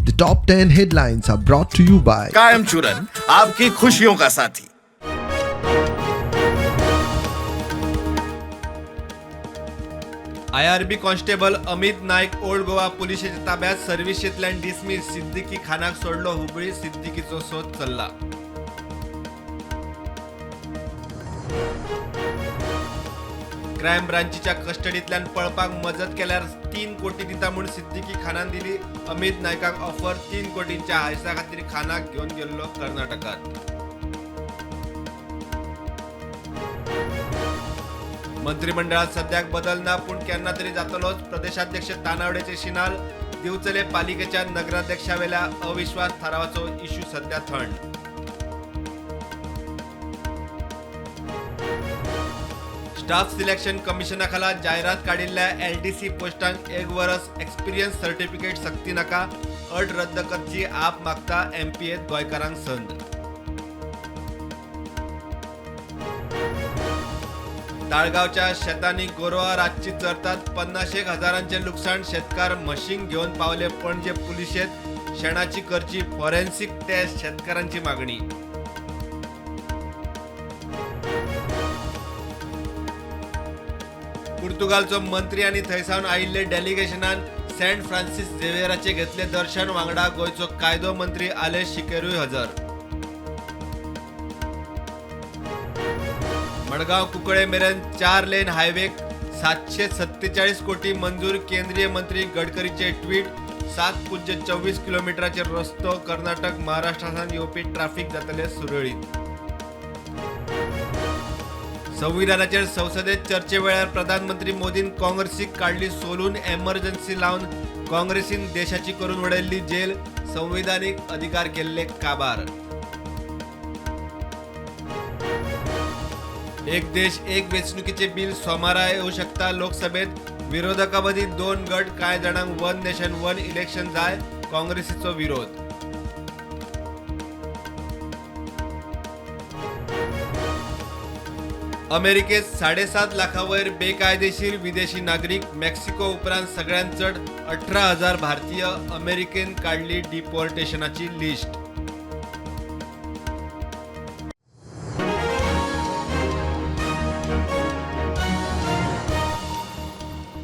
The top 10 headlines are brought to you by कायम चूरन आपकी खुशियों का साथी। IRB constable Amit Naik old Goa पोलिसांच्या ताब्यात सर्व्हिसेंतल्यान डिसमीस सिद्दीकी खानाक सोडलो हुबळी सिद्दीकीचो सोद चल्ला। क्रायम ब्रांचीच्या कस्टडींतल्यान पळपाक मजत केल्यार 3 कोटी दिता म्हूण सिद्दीकी खानान दिली अमित नायकाक ऑफर। 3 कोटींच्या हायसा खातीर खानाक घेवन गेल्लो कर्नाटकात। मंत्रिमंडळात सद्याक बदल ना पूण केन्ना तरी जातलोच। प्रदेशाध्यक्ष तानावडेचे शिनाल। दिवचले पालिकेच्या नगराध्यक्षावेल्या अविश्वास थारावाचो इश्यू सध्या थंड। स्टाफ सिलेक्शन कमिशना खाला जायरात काडिल्ल्या LDC पोस्टांक 1 वर्स एक्सपिरियन्स सर्टिफिकेट सक्ती नाका। अट रद्द करची आप मागता MPA गोंयकारांक संद। ताळगावच्या शेतांनी गोरवां रातची चरतात। 50,000 हजारांचे लुकसाण। शेतकार म्हशींक घेवन पावले पणजे पुलिशेंत। शेणाची करची फॉरेन्सिक टेस्ट शेतकारांची मागणी। पुर्तुगालचो मंत्री आनी थंयसावन आयिल्ले डेलिगेशनान सेंट फ्रांसीस झेवियराचे घेतले दर्शन। वांगडा गोंयचो कायदो मंत्री आलेश शिकेरूय हजर। मडगांव कुंकळे मेरेन 4 लेन हायवेक 747 कोटी मंजूर। केंद्रीय मंत्री गडकरीचे ट्वीट। 7.24 किलोमीटराचे रस्तो कर्नाटक महाराष्ट्रांतल्यान येवपी ट्रॅफिक जातले सुरळीत। संविधानाचेर संसदेत चर्चे वेळार प्रधानमंत्री मोदीन काँग्रेसीक काढली सोलून। एमर्जन्सी लावन काँग्रेसीन देशाची करून उडयल्ली जेल। संविधानीक अधिकार केल्ले काबार। एक देश एक वेंचणुकीचे बिल सोमारा येवं शकता लोकसभेत। विरोधकां मदीं 2 गट। कांय जाणांक 1 नेशन 1 इलेक्शन जाय। काँग्रेसीचो विरोध। अमेरिकेत 7.5 लाखांवयर बेकायदेशीर विदेशी नागरिक। मेक्सिको उपरांत सगळ्यांत चड 18,000 भारतीय। अमेरिकेन काढली डिपोर्टेशनाची लिस्ट।